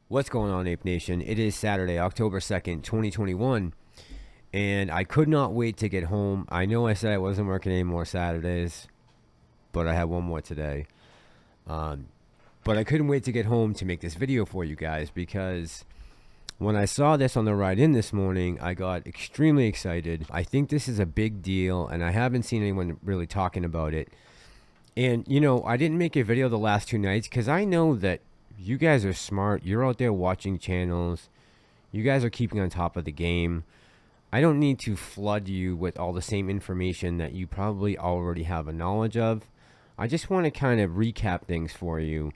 What's going on, Ape Nation? It is Saturday, October 2nd, 2021, and I could not wait to get home. I know I said I wasn't working any more Saturdays, but I have one more today. But I couldn't wait to get home to make this video for you guys because when I saw this on the ride in this morning, I got extremely excited. I think this is a big deal, and I haven't seen anyone really talking about it. And, you know, I didn't make a video the last two nights because I know that you guys are smart. You're out there watching channels. You guys are keeping on top of the game. I don't need to flood you with all the same information that you probably already have a knowledge of. I just want to kind of recap things for you,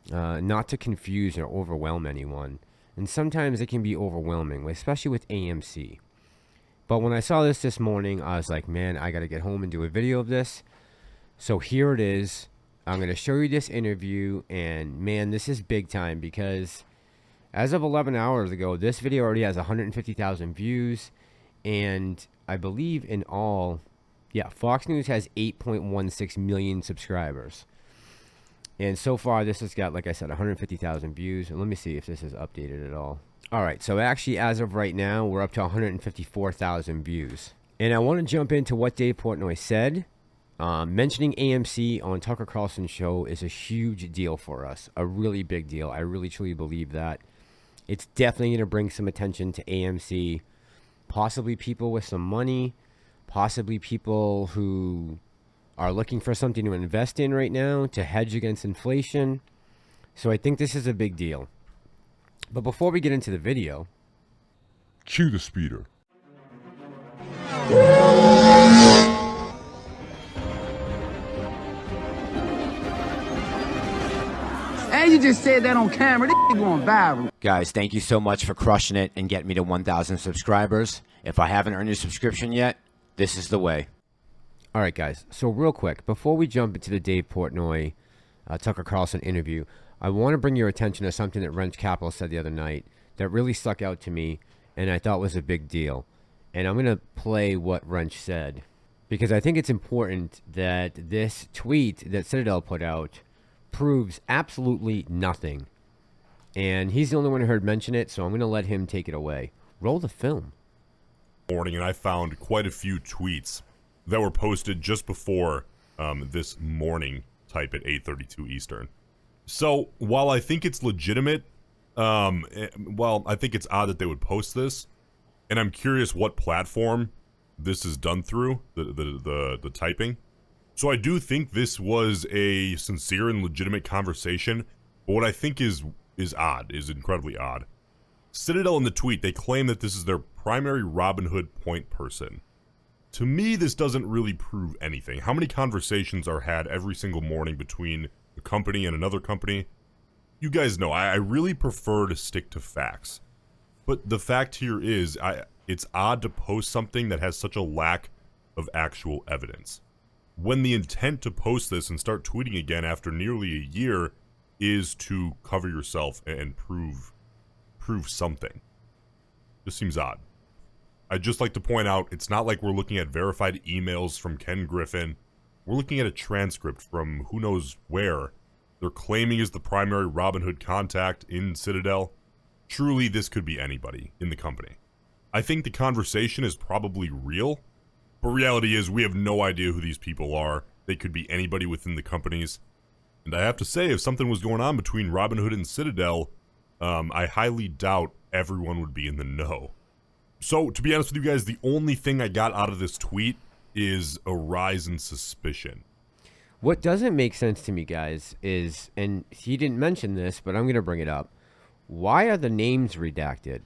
not to confuse or overwhelm anyone. And sometimes it can be overwhelming, especially with AMC. But when I saw this morning, I was like, man, I got to get home and do a video of this. So here it is. I'm going to show you this interview, and man, this is big time because as of 11 hours ago, this video already has 150,000 views, and I believe in all, yeah, Fox News has 8.16 million subscribers. And so far, this has got, like I said, 150,000 views. And let me see if this is updated at all. All right, so actually, as of right now, we're up to 154,000 views. And I want to jump into what Dave Portnoy said. Mentioning AMC on Tucker Carlson's show is a huge deal for us, a really big deal. I really truly believe that. It's definitely going to bring some attention to AMC, possibly people with some money, possibly people who are looking for something to invest in right now to hedge against inflation. So I think this is a big deal. But before we get into the video, cue the speeder. And you just said that on camera. This going viral. Guys, thank you so much for crushing it and getting me to 1,000 subscribers. If I haven't earned your subscription yet, this is the way. all right, guys. So real quick, before we jump into the Dave Portnoy, Tucker Carlson interview, I want to bring your attention to something that Wrench Capital said the other night that really stuck out to me and I thought was a big deal. And I'm going to play what Wrench said because I think it's important that this tweet that Citadel put out proves absolutely nothing. And he's the only one who heard mention it, so I'm going to let him take it away. Roll the film. Morning, and I found quite a few tweets that were posted just before this morning type at 8:32 Eastern. So while I think it's legitimate, well, I think it's odd that they would post this, and I'm curious what platform this is done through, the typing. So I do think this was a sincere and legitimate conversation, but what I think is odd, is incredibly odd. Citadel in the tweet, they claim that this is their primary Robinhood point person. To me, this doesn't really prove anything. How many conversations are had every single morning between a company and another company? You guys know, I really prefer to stick to facts. But the fact here is, it's odd to post something that has such a lack of actual evidence, when the intent to post this and start tweeting again after nearly a year is to cover yourself and prove something. This seems odd. I'd just like to point out, it's not like we're looking at verified emails from Ken Griffin. We're looking at a transcript from who knows where they're claiming is the primary Robinhood contact in Citadel. Truly, this could be anybody in the company. I think the conversation is probably real, but reality is we have no idea who these people are. They could be anybody within the companies. And I have to say, if something was going on between Robinhood and Citadel, I highly doubt everyone would be in the know. So, to be honest with you guys, the only thing I got out of this tweet is a rise in suspicion. What doesn't make sense to me, guys, is, and he didn't mention this, but I'm going to bring it up. Why are the names redacted?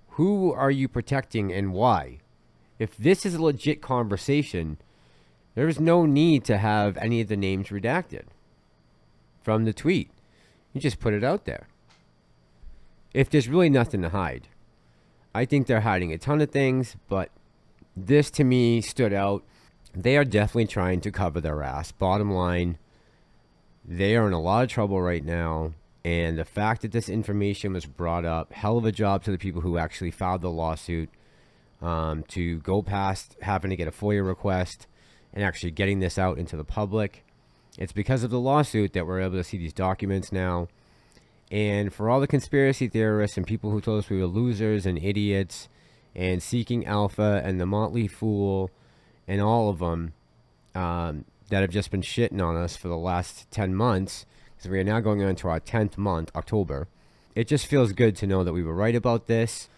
Who are you protecting and why? If this is a legit conversation, there's no need to have any of the names redacted from the tweet. You just put it out there. If there's really nothing to hide. I think they're hiding a ton of things, but this to me stood out. They are definitely trying to cover their ass. Bottom line, they are in a lot of trouble right now. And the fact that this information was brought up, hell of a job to the people who actually filed the lawsuit, to go past having to get a FOIA request and actually getting this out into the public. It's because of the lawsuit that we're able to see these documents now. And for all the conspiracy theorists and people who told us we were losers and idiots and Seeking Alpha and the Motley Fool and all of them that have just been shitting on us for the last 10 months, because we are now going on to our 10th month, October. It just feels good to know that we were right about this.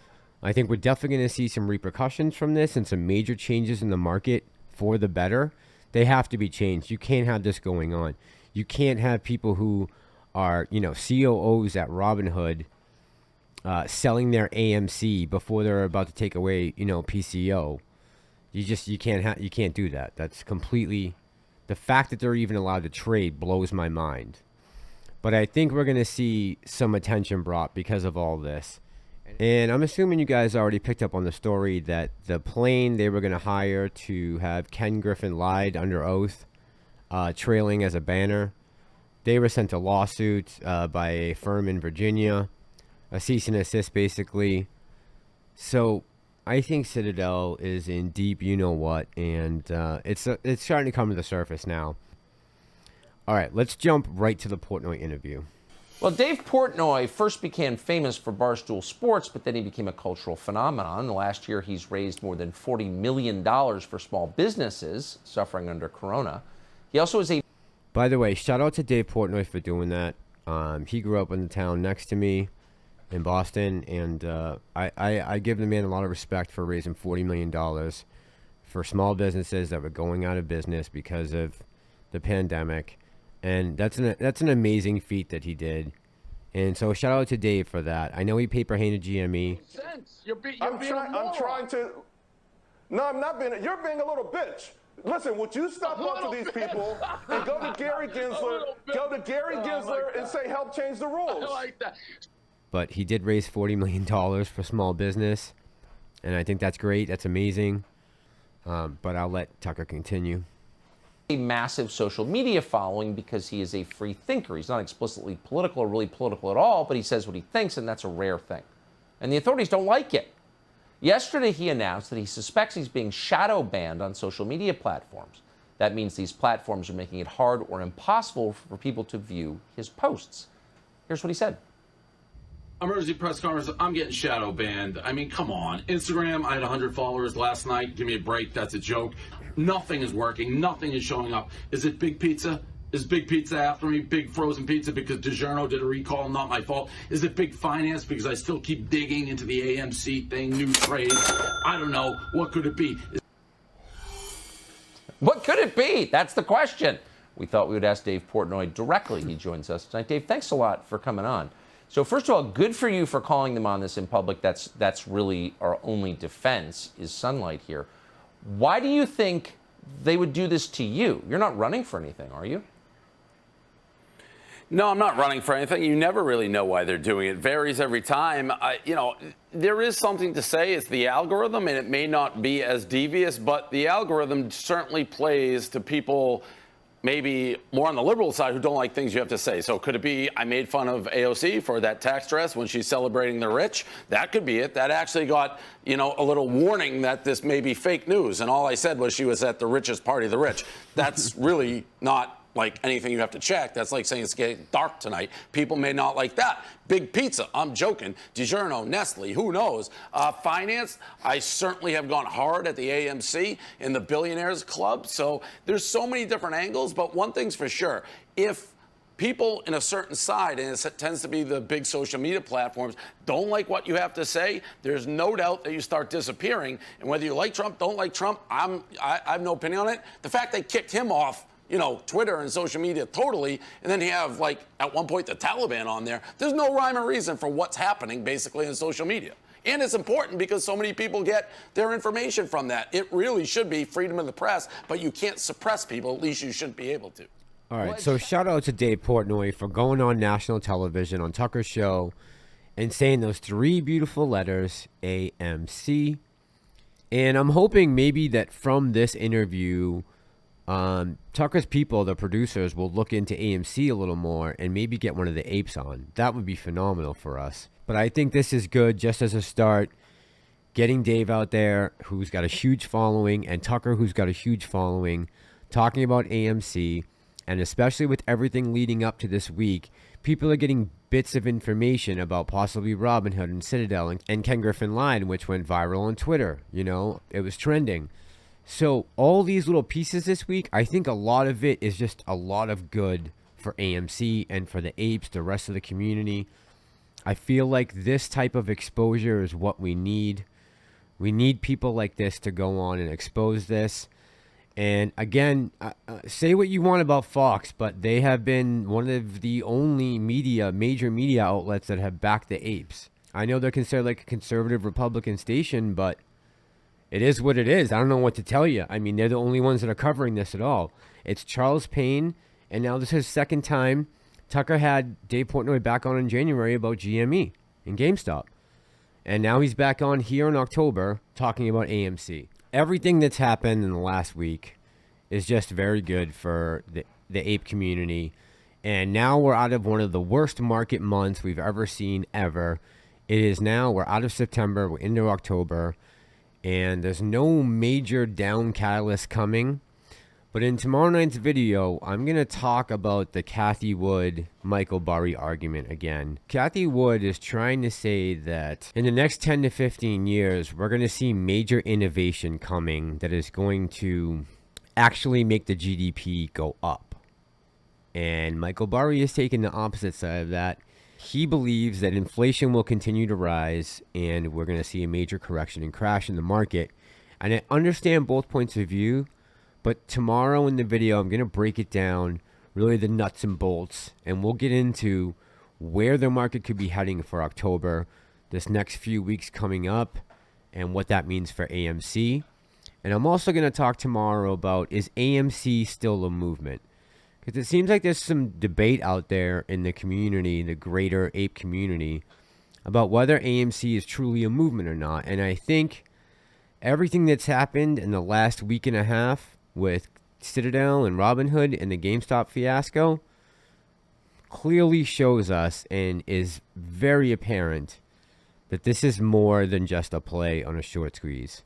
I think we're definitely going to see some repercussions from this and some major changes in the market for the better. They have to be changed. You can't have this going on. You can't have people who are, COOs at Robinhood selling their AMC before they're about to take away, PCO. You can't do that. That's completely, the fact that they're even allowed to trade blows my mind. But I think we're going to see some attention brought because of all this. And I'm assuming you guys already picked up on the story that the plane they were going to hire to have Ken Griffin lied under oath, trailing as a banner, they were sent a lawsuit by a firm in Virginia, a cease and desist basically. So I think Citadel is in deep you-know-what, and it's starting to come to the surface now. All right, let's jump right to the Portnoy interview. Well, Dave Portnoy first became famous for Barstool Sports, but then he became a cultural phenomenon. Last year, he's raised more than $40 million for small businesses suffering under Corona. He also is a... By the way, shout out to Dave Portnoy for doing that. He grew up in the town next to me in Boston, and I give the man a lot of respect for raising $40 million for small businesses that were going out of business because of the pandemic. And that's an amazing feat that he did. And so shout out to Dave for that. I know he paper-handed GME. I'm trying to... No, I'm not being... You're being a little bitch. Listen, would you stop up to these people and go to Gary Gensler and say, help change the rules? I like that. But he did raise $40 million for small business. And I think that's great. That's amazing. But I'll let Tucker continue. A massive social media following because he is a free thinker. He's not explicitly political or really political at all, but he says what he thinks, and that's a rare thing. And the authorities don't like it. Yesterday, he announced that he suspects he's being shadow banned on social media platforms. That means these platforms are making it hard or impossible for people to view his posts. Here's what he said. Emergency press conference, I'm getting shadow banned. I mean, come on. Instagram, I had 100 followers last night. Give me a break. That's a joke. Nothing is working. Nothing is showing up. Is it Big Pizza? Is Big Pizza after me? Big Frozen Pizza because DiGiorno did a recall, not my fault. Is it Big Finance because I still keep digging into the AMC thing, new trade? I don't know. What could it be? What could it be? That's the question. We thought we would ask Dave Portnoy directly. He joins us tonight. Dave, thanks a lot for coming on. So first of all, good for you for calling them on this in public. That's really our only defense is sunlight here. Why do you think they would do this to you? You're not running for anything, are you? No, I'm not running for anything. You never really know why they're doing it. It varies every time. There is something to say. It's the algorithm, and it may not be as devious, but the algorithm certainly plays to people maybe more on the liberal side who don't like things you have to say. So could it be I made fun of AOC for that tax dress when she's celebrating the rich? That could be it. That actually got, a little warning that this may be fake news. And all I said was she was at the richest party of the rich. That's really not like anything you have to check. That's like saying it's getting dark tonight. People may not like that. Big Pizza, I'm joking. DiGiorno, Nestle, who knows? Finance, I certainly have gone hard at the AMC in the Billionaires Club. So there's so many different angles, but one thing's for sure. If people in a certain side, and it tends to be the big social media platforms, don't like what you have to say, there's no doubt that you start disappearing. And whether you like Trump, don't like Trump, I have no opinion on it. The fact they kicked him off Twitter and social media totally, and then you have, at one point, the Taliban on there. There's no rhyme or reason for what's happening, basically, in social media. And it's important because so many people get their information from that. It really should be freedom of the press, but you can't suppress people. At least you shouldn't be able to. All right, so shout out to Dave Portnoy for going on national television on Tucker's show and saying those three beautiful letters, AMC. And I'm hoping maybe that from this interview, Tucker's people, the producers, will look into AMC a little more and maybe get one of the apes on. That would be phenomenal for us. But I think this is good just as a start. Getting Dave out there, who's got a huge following, and Tucker, who's got a huge following, talking about AMC. And especially with everything leading up to this week, people are getting bits of information about possibly Robinhood and Citadel and Ken Griffin Line, which went viral on Twitter. You know, it was trending. So all these little pieces this week, I think a lot of it is just a lot of good for AMC and for the apes, the rest of the community. I feel like this type of exposure is what we need. We need people like this to go on and expose this. And again, say what you want about Fox, but they have been one of the only major media outlets that have backed the apes. I know they're considered like a conservative Republican station, but it is what it is. I don't know what to tell you. I mean, they're the only ones that are covering this at all. It's Charles Payne, and now this is his second time. Tucker had Dave Portnoy back on in January about GME and GameStop. And now he's back on here in October talking about AMC. Everything that's happened in the last week is just very good for the ape community. And now we're out of one of the worst market months we've ever seen ever. It is now, we're out of September, we're into October, and there's no major down catalyst coming. But in tomorrow night's video, I'm going to talk about the Cathie Wood, Michael Burry argument again. Cathie Wood is trying to say that in the next 10 to 15 years, we're going to see major innovation coming that is going to actually make the GDP go up. And Michael Burry is taking the opposite side of that. He believes that inflation will continue to rise and we're going to see a major correction and crash in the market. And I understand both points of view. But tomorrow in the video, I'm going to break it down, really the nuts and bolts, and we'll get into where the market could be heading for October, this next few weeks coming up, and what that means for AMC. And I'm also going to talk tomorrow about, is AMC still a movement? Because it seems like there's some debate out there in the community, the greater ape community, about whether AMC is truly a movement or not. And I think everything that's happened in the last week and a half with Citadel and Robinhood and the GameStop fiasco clearly shows us and is very apparent that this is more than just a play on a short squeeze.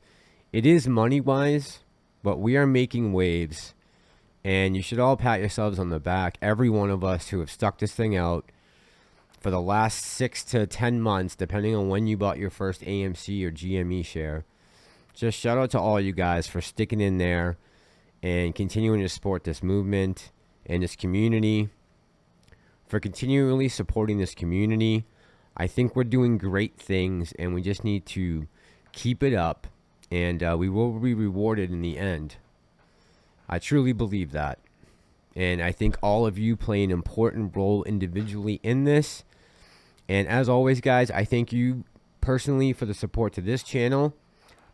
It is money-wise, but we are making waves, and you should all pat yourselves on the back, every one of us who have stuck this thing out for the last 6 to 10 months, depending on when you bought your first AMC or GME share. Just shout out to all you guys for sticking in there and continuing to support this movement and this community, for continually supporting this community. I think we're doing great things, and we just need to keep it up, and we will be rewarded in the end. I truly believe that. And I think all of you play an important role individually in this. And as always, guys, I thank you personally for the support to this channel,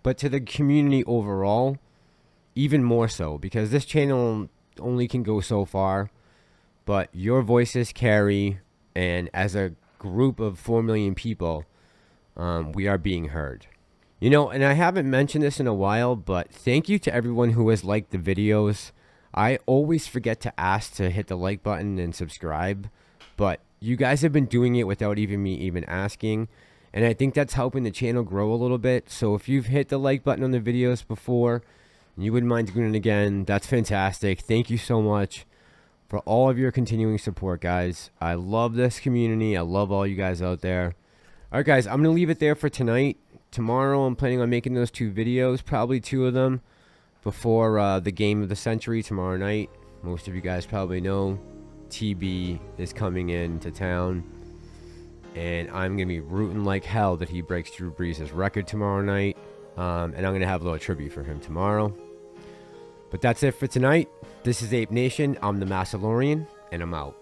but to the community overall, even more so, because this channel only can go so far, but your voices carry, and as a group of 4 million people, we are being heard. You know, and I haven't mentioned this in a while, but thank you to everyone who has liked the videos. I always forget to ask to hit the like button and subscribe, but you guys have been doing it without me even asking, and I think that's helping the channel grow a little bit. So if you've hit the like button on the videos before, you wouldn't mind doing it again, that's fantastic. Thank you so much for all of your continuing support, guys. I love this community. I love all you guys out there. All right, guys, I'm going to leave it there for tonight. Tomorrow, I'm planning on making those 2 videos, probably 2 of them, before the game of the century tomorrow night. Most of you guys probably know TB is coming into town, and I'm going to be rooting like hell that he breaks Drew Brees' record tomorrow night. And I'm going to have a little tribute for him tomorrow. But that's it for tonight. This is Ape Nation. I'm the Massalorian, and I'm out.